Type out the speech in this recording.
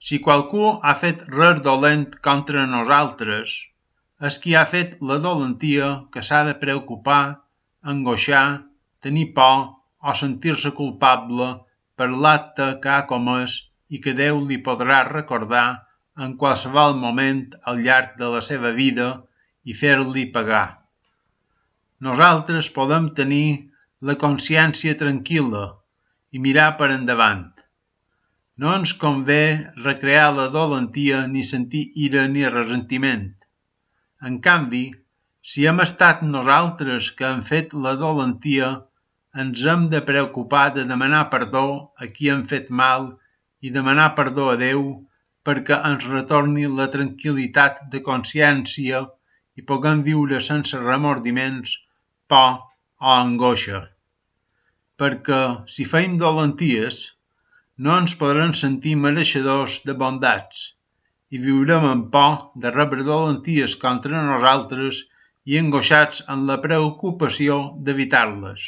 Si qualcú ha fet res dolent contra nosaltres, és qui ha fet la dolentia que s'ha de preocupar, angoixar, tenir por o sentir-se culpable per l'acte que ha comès i que Déu li podrà recordar en qualsevol moment al llarg de la seva vida i fer-li pagar. Nosaltres podem tenir la consciència tranquil·la i mirar per endavant. No ens convé recrear la dolentia ni sentir ira ni ressentiment. En canvi, si hem estat nosaltres que hem fet la dolentia, ens hem de preocupar de demanar perdó a qui hem fet mal i demanar perdó a Déu perquè ens retorni la tranquil·litat de consciència i puguem viure sense remordiments, por o angoixa. Perquè si fem dolenties, no ens podrem sentir mereixedors de bondats i viurem amb por de rebre dolenties contra nosaltres i angoixats en la preocupació d'evitar-les.